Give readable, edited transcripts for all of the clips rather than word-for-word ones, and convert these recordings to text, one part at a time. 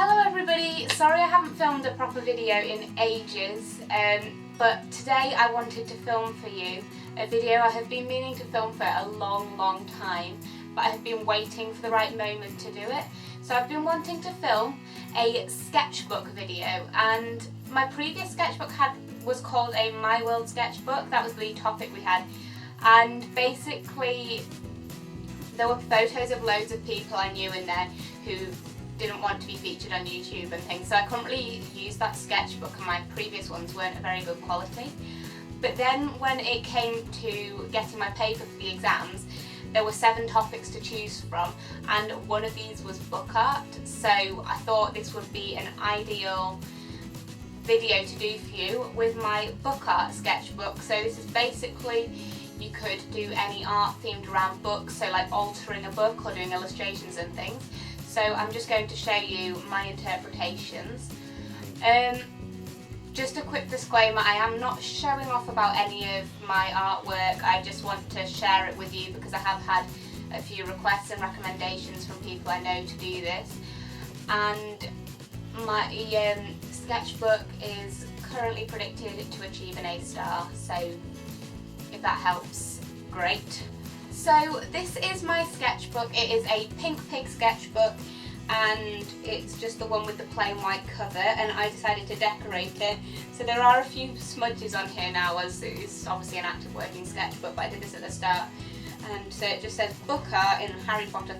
Hello everybody, sorry I haven't filmed a proper video in ages, but today I wanted to film for you a video I have been meaning to film for a long time, but I have been waiting for the right moment to do it. So I've been wanting to film a sketchbook video, and my previous sketchbook was called a My World sketchbook. That was the topic we had, and basically there were photos of loads of people I knew in there who didn't want to be featured on YouTube and things, so I couldn't really use that sketchbook, and my previous ones weren't a very good quality. But then when it came to getting my paper for the exams, there were 7 topics to choose from, and one of these was book art, so I thought this would be an ideal video to do for you with my book art sketchbook. So this is basically, you could do any art themed around books, so like altering a book or doing illustrations and things. So I'm just going to show you my interpretations. Just a quick disclaimer, I am not showing off about any of my artwork. I just want to share it with you because I have had a few requests and recommendations from people I know to do this. And my sketchbook is currently predicted to achieve an A star, so if that helps, great. So this is my sketchbook. It is a Pink Pig sketchbook, and it's just the one with the plain white cover, and I decided to decorate it. So there are a few smudges on here now, as it is obviously an active working sketchbook, but I did this at the start. And so it just says book art in Harry Potter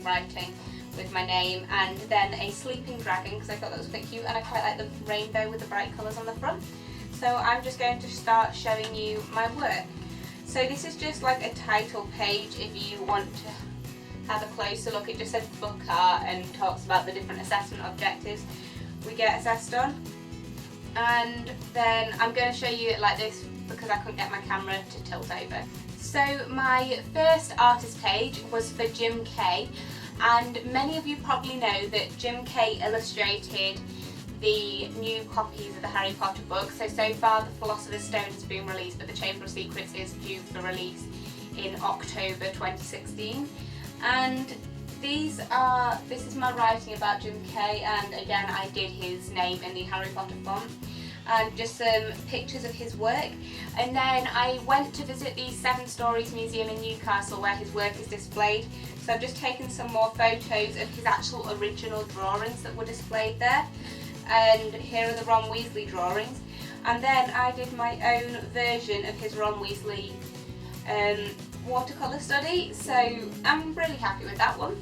writing with my name, and then a sleeping dragon because I thought that was quite cute, and I quite like the rainbow with the bright colours on the front. So I'm just going to start showing you my work. So this is just like a title page. If you want to have a closer look, it just says book art and talks about the different assessment objectives we get assessed on. And then I'm going to show you it like this because I couldn't get my camera to tilt over. So my first artist page was for Jim Kay, and many of you probably know that Jim Kay illustrated the new copies of the Harry Potter books. So far the Philosopher's Stone has been released, but the Chamber of Secrets is due for release in October 2016. And this is my writing about Jim Kay, and again I did his name in the Harry Potter font, and just some pictures of his work. And then I went to visit the 7 Stories Museum in Newcastle where his work is displayed. So I've just taken some more photos of his actual original drawings that were displayed there. And here are the Ron Weasley drawings, and then I did my own version of his Ron Weasley watercolour study, so I'm really happy with that one.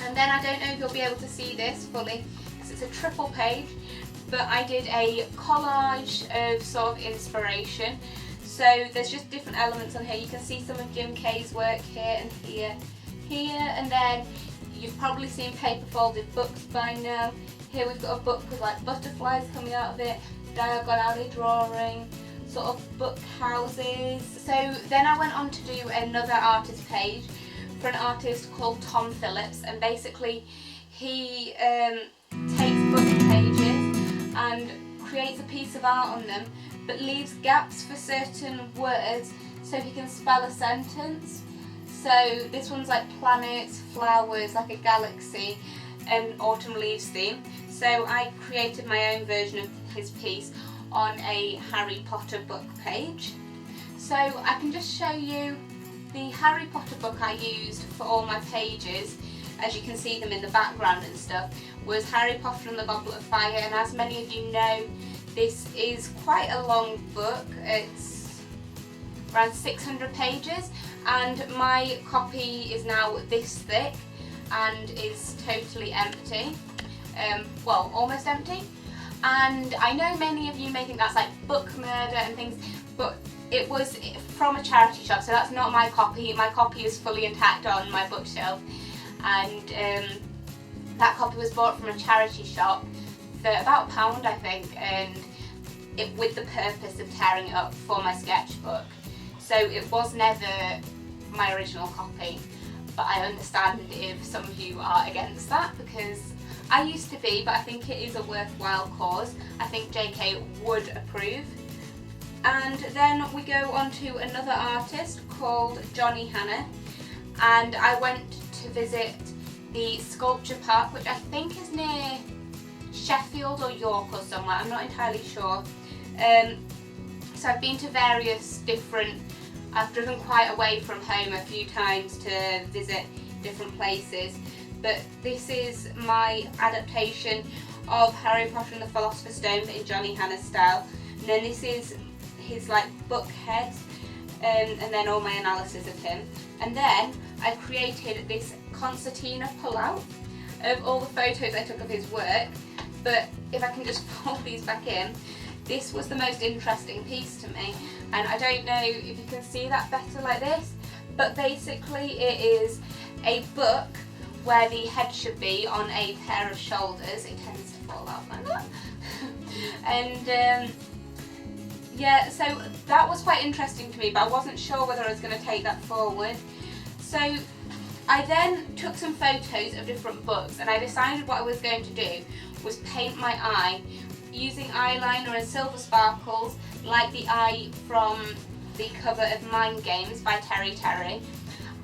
And then I don't know if you'll be able to see this fully because it's a triple page, but I did a collage of sort of inspiration. So there's just different elements on here. You can see some of Jim Kay's work here and here, and then you've probably seen paper folded books by now. Here we've got a book with like butterflies coming out of it, diagonal alley drawing, sort of book houses. So then I went on to do another artist page for an artist called Tom Phillips, and basically he takes book pages and creates a piece of art on them, but leaves gaps for certain words so he can spell a sentence. So this one's like planets, flowers, like a galaxy, and autumn leaves theme. So I created my own version of his piece on a Harry Potter book page. So I can just show you the Harry Potter book I used for all my pages. As you can see them in the background and stuff, was Harry Potter and the Goblet of Fire, and as many of you know, this is quite a long book. It's around 600 pages, and my copy is now this thick and is totally empty, well, almost empty. And I know many of you may think that's like book murder and things, but it was from a charity shop, so that's not my copy. My copy is fully intact on my bookshelf, and that copy was bought from a charity shop for about £1, I think, and with the purpose of tearing it up for my sketchbook. So it was never my original copy. But I understand if some of you are against that, because I used to be, but I think it is a worthwhile cause. I think JK would approve. And then we go on to another artist called Johnny Hanna, and I went to visit the sculpture park, which I think is near Sheffield or York or somewhere, I'm not entirely sure. So I've been to various different, I've driven quite away from home a few times to visit different places, but this is my adaptation of Harry Potter and the Philosopher's Stone in Johnny Hanna's style, and then this is his like book head, and then all my analysis of him, and then I created this concertina pullout of all the photos I took of his work. But if I can just fold these back in, this was the most interesting piece to me, and I don't know if you can see that better like this, but basically it is a book where the head should be on a pair of shoulders. It tends to fall out like that. And yeah, so that was quite interesting to me, but I wasn't sure whether I was going to take that forward. So I then took some photos of different books, and I decided what I was going to do was paint my eye using eyeliner and silver sparkles, like the eye from the cover of Mind Games by Terry Terry.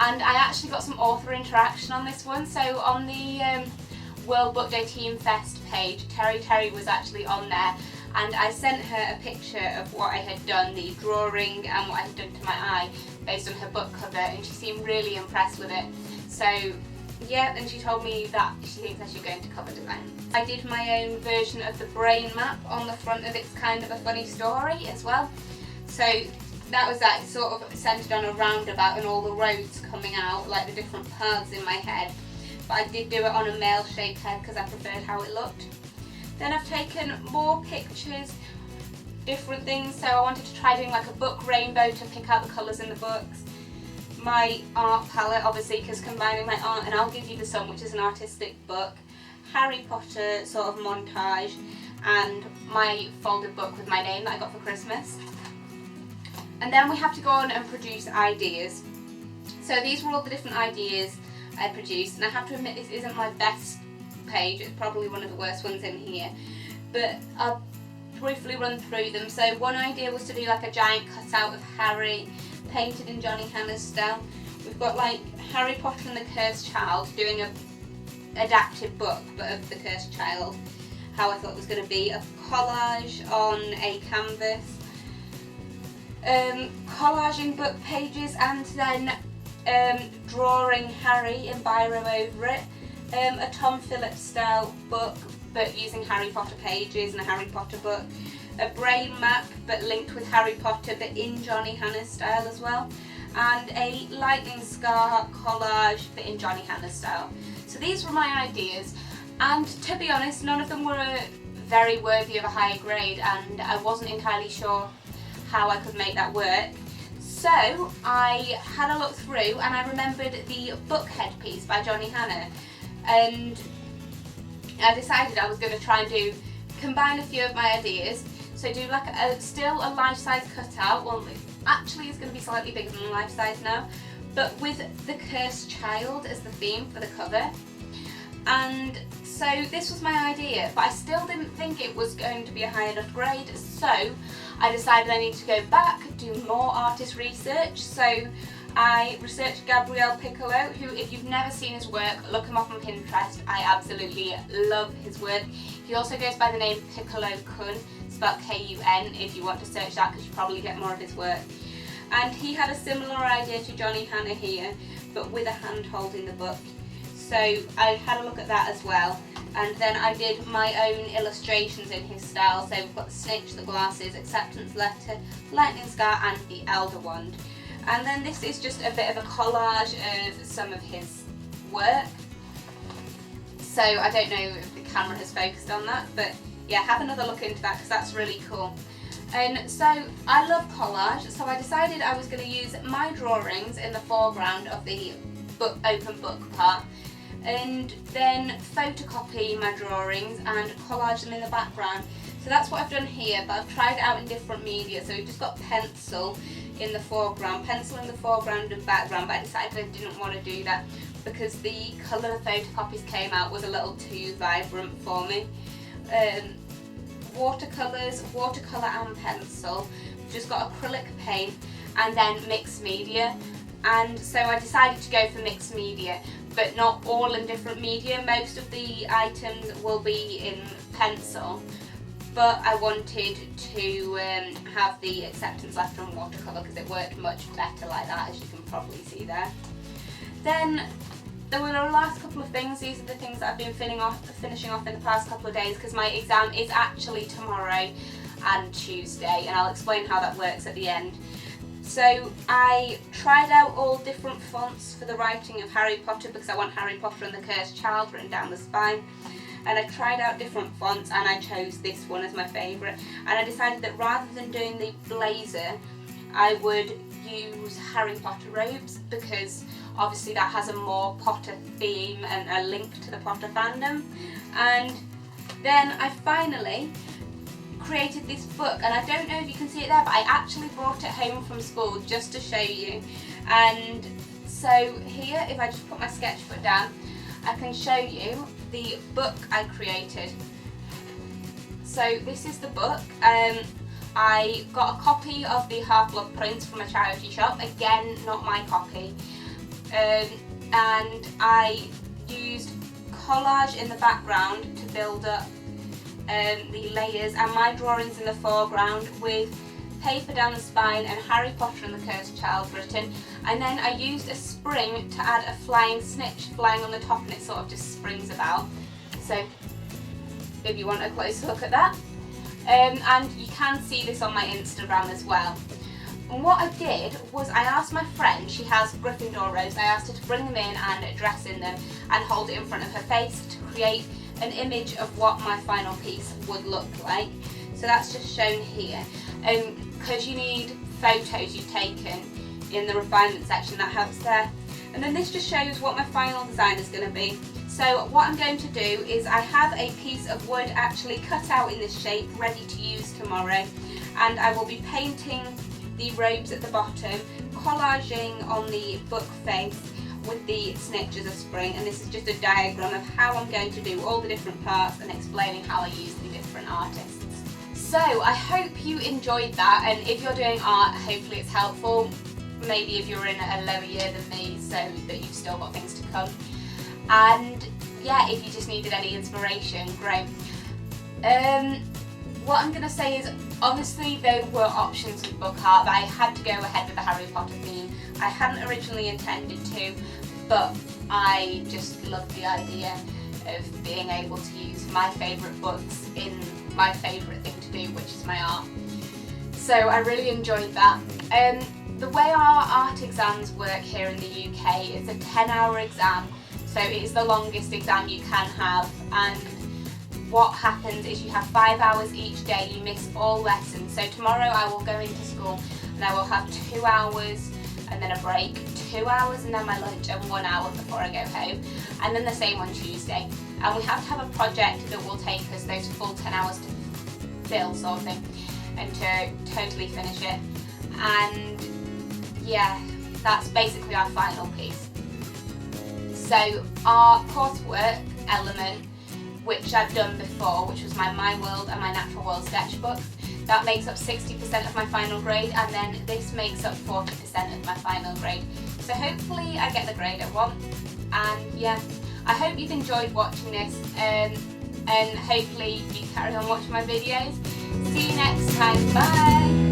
And I actually got some author interaction on this one. So on the World Book Day Team Fest page, Terry Terry was actually on there, and I sent her a picture of what I had done, the drawing and what I had done to my eye based on her book cover, and she seemed really impressed with it. So yeah, and she told me that she thinks I should go into cover design. I did my own version of the brain map on the front of It's Kind of a Funny Story as well. So that was that, sort of centred on a roundabout and all the roads coming out, like the different paths in my head. But I did do it on a male-shaped head because I preferred how it looked. Then I've taken more pictures, different things. So I wanted to try doing like a book rainbow to pick out the colours in the books. My art palette, obviously, because combining my art and I'll Give You the Sun, which is an artistic book, Harry Potter sort of montage, and my folded book with my name that I got for Christmas. And then we have to go on and produce ideas. So these were all the different ideas I produced, and I have to admit this isn't my best page, it's probably one of the worst ones in here, but I'll briefly run through them. So one idea was to do like a giant cutout of Harry painted in Johnny Hanna's style. We've got like Harry Potter and the Cursed Child doing a adapted book but of the Cursed Child, how I thought it was going to be, a collage on a canvas, collaging book pages and then drawing Harry in biro over it, a Tom Phillips style book but using Harry Potter pages and a Harry Potter book, a brain map but linked with Harry Potter but in Johnny Hanna's style as well, and a lightning scar collage but in Johnny Hanna's style. So these were my ideas, and to be honest, none of them were very worthy of a higher grade, and I wasn't entirely sure how I could make that work. So I had a look through and I remembered the book head piece by Johnny Hanna, and I decided I was going to try and combine a few of my ideas. So do like still a life-size cutout, well actually it's going to be slightly bigger than life-size now, but with the Cursed Child as the theme for the cover. And so this was my idea, but I still didn't think it was going to be a high enough grade, so I decided I needed to go back, do more artist research. So I researched Gabriel Piccolo, who, if you've never seen his work, look him up on Pinterest. I absolutely love his work. He also goes by the name Piccolo Kun, spelled K-U-N, if you want to search that, because you probably get more of his work. And he had a similar idea to Johnny Hanna here, but with a hand holding the book. So I had a look at that as well. And then I did my own illustrations in his style. So we've got the snitch, the glasses, acceptance letter, lightning scar, and the elder wand. And then this is just a bit of a collage of some of his work. So I don't know if the camera has focused on that, but yeah, have another look into that because that's really cool. And so I love collage, so I decided I was going to use my drawings in the foreground of the book, open book part, and then photocopy my drawings and collage them in the background. So that's what I've done here, but I've tried it out in different media. So we've just got pencil in the foreground and background, but I decided I didn't want to do that because the colour the photocopies came out was a little too vibrant for me. Watercolours, watercolour and pencil. We've just got acrylic paint and then mixed media. And so I decided to go for mixed media. but not all in different media. Most of the items will be in pencil, but I wanted to have the acceptance letter in watercolour because it worked much better like that, as you can probably see there. Then there were the last couple of things. These are the things that I've been finishing off in the past couple of days, because my exam is actually tomorrow and Tuesday, and I'll explain how that works at the end. So I tried out all different fonts for the writing of Harry Potter, because I want Harry Potter and the Cursed Child written down the spine. And I tried out different fonts and I chose this one as my favourite. And I decided that rather than doing the blazer, I would use Harry Potter robes, because obviously that has a more Potter theme and a link to the Potter fandom. And then I finally created this book, and I don't know if you can see it there, but I actually brought it home from school just to show you. And so here, if I just put my sketchbook down, I can show you the book I created. So this is the book. I got a copy of the Half-Blood Prince from a charity shop, again not my copy, and I used Collage in the background to build up the layers, and my drawings in the foreground with paper down the spine and Harry Potter and the Cursed Child written. And then I used a spring to add a flying snitch flying on the top, and it sort of just springs about. So if you want a close look at that. And you can see this on my Instagram as well. And what I did was I asked my friend, she has Gryffindor robes, I asked her to bring them in and dress in them and hold it in front of her face to create an image of what my final piece would look like. So that's just shown here. Because you need photos you've taken in the refinement section, that helps there. And then this just shows what my final design is going to be. So what I'm going to do is I have a piece of wood actually cut out in this shape ready to use tomorrow, and I will be painting the robes at the bottom, collaging on the book face with the snitch as a spring, and this is just a diagram of how I'm going to do all the different parts and explaining how I use the different artists. So I hope you enjoyed that, and if you're doing art, hopefully it's helpful. Maybe if you're in a lower year than me, so that you've still got things to come. And yeah, if you just needed any inspiration, great. What I'm going to say is, obviously there were options with book art, but I had to go ahead with the Harry Potter theme. I hadn't originally intended to, but I just loved the idea of being able to use my favourite books in my favourite thing to do, which is my art. So I really enjoyed that. The way our art exams work here in the UK is a 10-hour exam, so it is the longest exam you can have, and what happens is you have 5 hours each day, you miss all lessons. So tomorrow I will go into school and I will have 2 hours and then a break, 2 hours and then my lunch, and 1 hour before I go home, and then the same on Tuesday. And we have to have a project that will take us those full 10 hours to fill, sort of thing, and to totally finish it. And yeah, that's basically our final piece. So our coursework element, which I've done before, which was my World and my Natural World sketchbook, that makes up 60% of my final grade, and then this makes up 40% of my final grade. So hopefully I get the grade I want, and yeah, I hope you've enjoyed watching this, and hopefully you carry on watching my videos. See you next time, bye!